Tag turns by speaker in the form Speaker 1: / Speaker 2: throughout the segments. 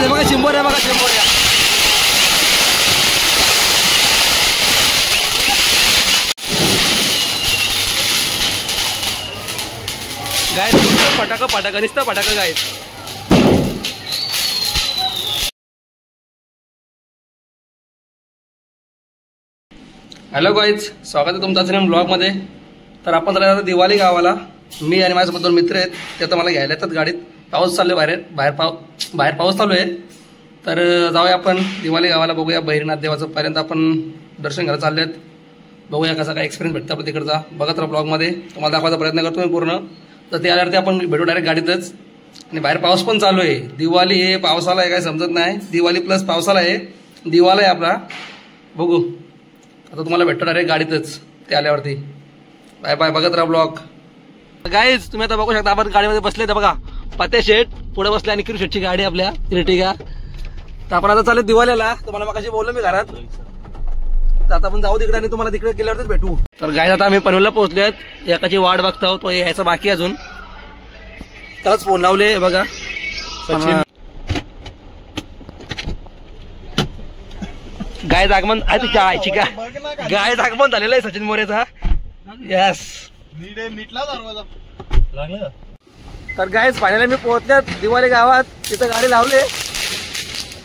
Speaker 1: बघा शिंबोऱ्या बघा शिंबोऱ्या गाय फटाका फटाका नुसतं फटाका गाय. हॅलो गाईज, स्वागत आहे तुमचं आजच्या ब्लॉगमध्ये. तर आपण जरा दिवाळी गावाला, मी आणि माझ्यासोबत 2 मित्र आहेत, ते तर मला घ्यायला येतात गाडीत. पाऊस चालू आहे, बाहेर पाऊस चालू आहे. तर जाऊया आपण दिवाळी गावाला, बघूया बहिरनाथ देवाचं. पर्यंत आपण दर्शन घ्यायला चालले आहेत. बघूया कसा काय एक्सपिरियन्स भेटतो आपण तिकडचा. बघत राहा ब्लॉगमध्ये, तुम्हाला दाखवायचा प्रयत्न करतो मी पूर्ण. तर ते आल्यावरती आपण भेटू डायरेक्ट गाडीतच. आणि बाहेर पाऊस पण चालू आहे. दिवाळी आहे, पावसाला आहे काय समजत नाही. दिवाळी प्लस पावसाला आहे, दिवाळी आहे आपला. बघू आता तुम्हाला भेटतो डायरेक्ट गाडीतच ते आल्यावरती. बाय बाय, बघत राहा ब्लॉग. गाईज तुम्ही आता बघू शकता, आपण गाडीमध्ये बसले. तर बघा पते शेठ पुढे बसले आणि किरू शेठची गाडी आपल्या इर्टिगा. तर आपण आता चालू दिवाळीला. तुम्हाला मग कशी बोललो मी घरात. तर आता आपण जाऊ तिकडे आणि तुम्हाला तिकडे गेल्यावरच भेटू. तर गाईज आता आम्ही पनवेलला पोहोचले आहेत. एकाची वाट बघतो, तो यायचा बाकी अजून. त्यालाच फोन लावले. बघा गाय आगमन आहे तुझ्या आईची का. गाय आगमन झालेला आहे सचिन मोरेचा. यस. तर गायज फायनली मी पोहोचल्यात दिवाळी गावात. तिथं गाडी लावले.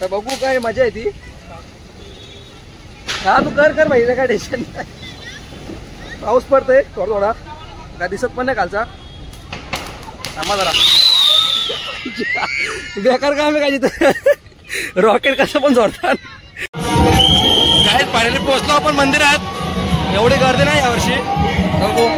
Speaker 1: तर बघू काय मजा आहे ती. हा तू कर भाई, काय टेन्शन नाही. पाऊस पडतोय थोडा थोडा, काय दिसत पण नाही खालचा. थांबा जरा, बेकार काम आहे काय तिथं. रॉकेट कसं पण जोडतात. काय फायनली पोहोचलो आपण मंदिरात. एवढी गर्दी नाही यावर्षी. बघू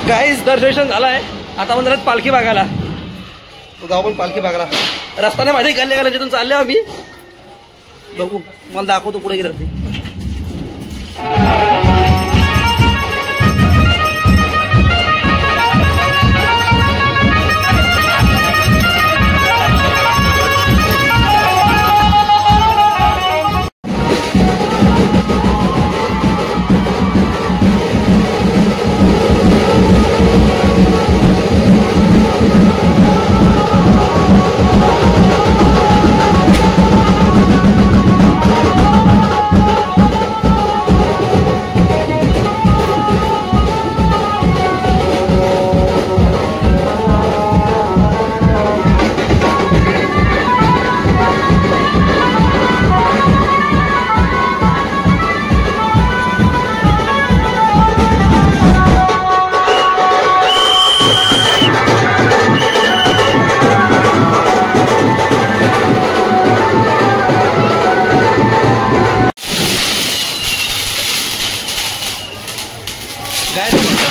Speaker 1: गाईज दर्शन झालाय. आता आपण जरा पालखी बघायला जाऊ. पण पालखी बघायला रस्त्याने माझ्या गल्ल्या जिथून चालले आम्ही. बघू मला दाखवतो पुढे गेलं.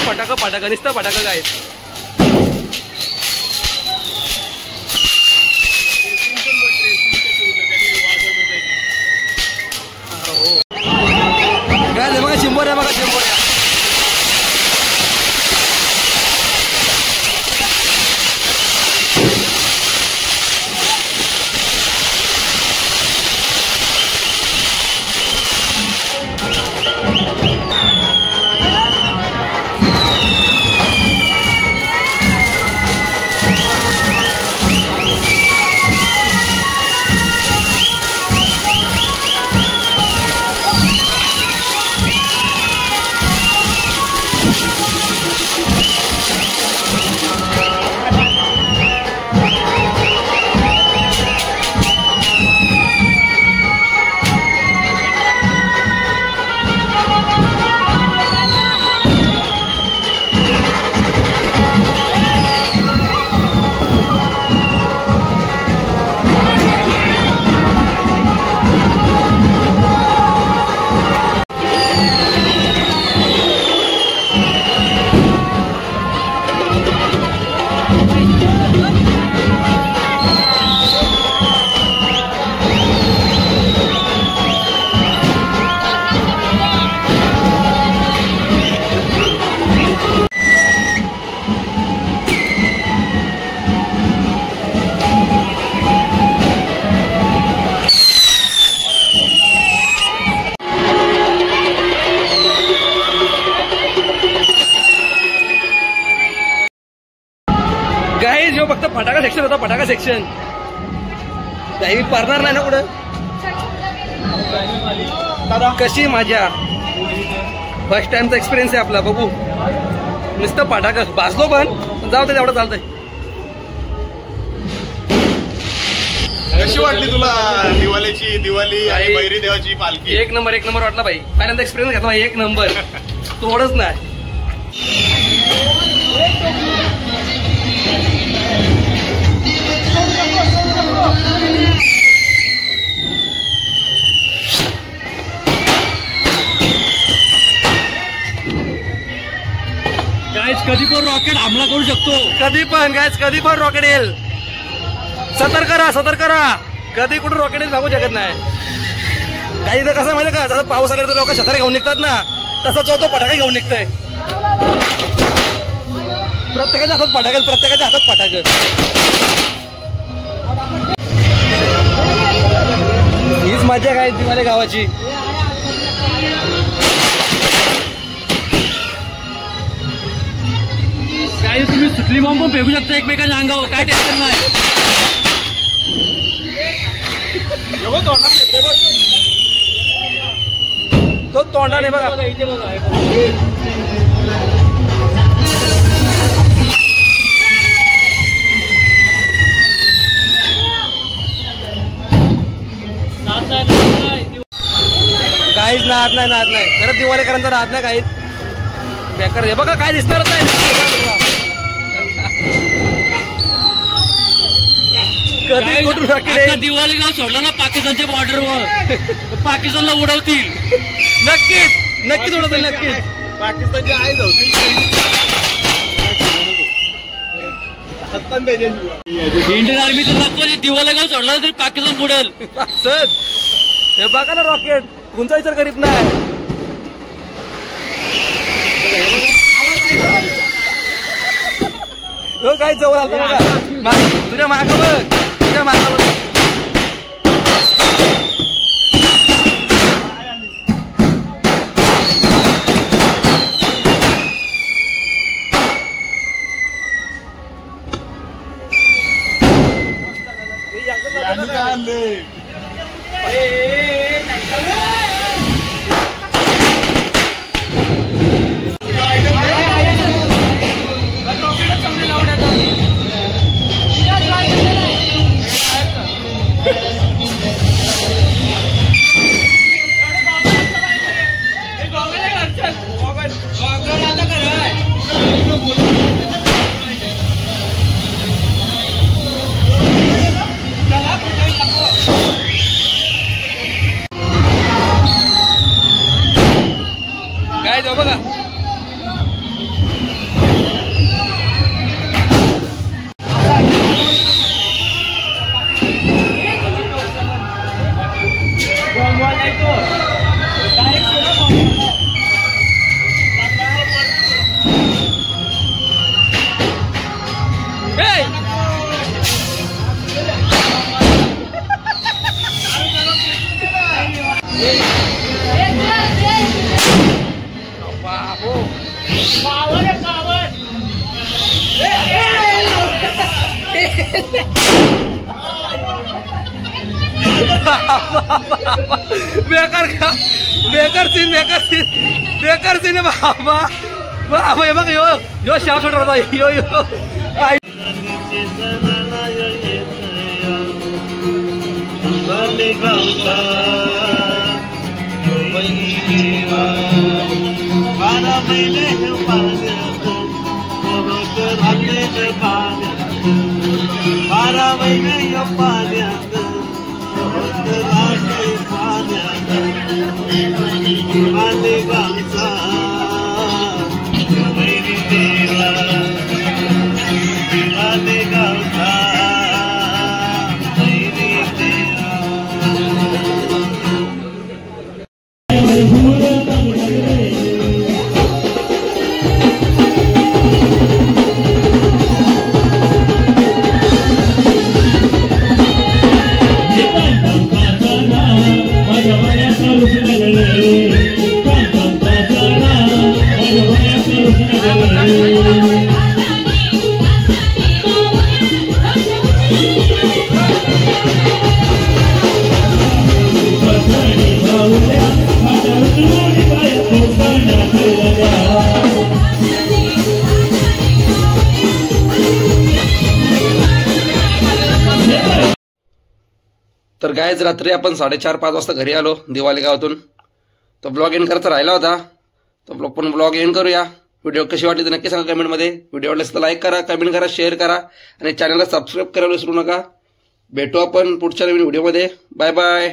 Speaker 1: फटाका फटाका नुसतं फटाका गाय. गाय बघा शिंबोऱ्या बघा शिंबोऱ्या. फटाका सेक्शन होता, फटाका सेक्शन. काही पारणार नाही ना कुठं. कशी माझ्या फर्स्ट टाइमचा एक्सपिरियन्स आहे आपला. बघू नुसतं फटाका भाजलो पण जाऊ दे, तेवढं चालतंय.
Speaker 2: कशी वाटली तुला दिवाळी आणि बैरी देवाची पालखी?
Speaker 1: एक नंबर वाटला भाई. पहिल्यांदा एक्सपिरियन्स घेतला एक नंबर. थोडंच नाही.
Speaker 3: गाइस कधी पण रॉकेट हमला करू शकतो.
Speaker 1: कधी पण रॉकेट येईल. सतर्क करा. कधी कुठं रॉकेट येईल सांगू शकत नाही. काही तर कसं माहिती का, जसं पाऊस आला तर लोक छतारे घेऊन निघतात ना, तसं तो फटाके घेऊन निघतोय. प्रत्येकाच्या हातात फटाके. हीच मजा काय दिवाळी गावाची.
Speaker 3: काही तुम्ही सुटली बॉम्ब पण फेकू शकता एकमेकांच्या अंगावर, काय टेन्शन नाही.
Speaker 1: तो तोंडाने बघा. काहीच नाद नाही खरंच दिवाळीकरांचा राहत नाही काहीच. बेकार हे बघा काय दिसणारच नाही. कधी कुठून रॉकेट
Speaker 3: दिवाळी गाव सोडलं ना पाकिस्तानच्या बॉर्डरवर, पाकिस्तानला उडवतील.
Speaker 1: नक्कीच उडवतील. नक्कीच
Speaker 2: पाकिस्तानची आई जाऊ.
Speaker 3: इंडियन आर्मी तर दाखवली दिवाळी गाव सोडला तरी पाकिस्तान बुडेल.
Speaker 1: हे बघा ना रॉकेट. कोणचा विचार करीत नाही. काय जवळ आलं बघा. तुझ्या मागं बघ. काय जाऊ बघा. बेकार सीन बाबा. हे बघ यो शाव छोटा होता. यो तर गायच रात्री आपण 4:30-5 वाजता घरी आलो दिवाळी गावातून. तो ब्लॉग एंड करायचा राहिला होता, तो ब्लॉग एंड करूया. व्हिडिओ कशी वाटली तर नक्की सांगा कमेंटमध्ये. व्हिडिओ आवडल्यास तर लाईक करा, कमेंट करा, शेअर करा आणि चॅनलला सबस्क्राईब करायला विसरू नका. भेटू आपण पुढच्या नवीन व्हिडिओमध्ये. Bye bye.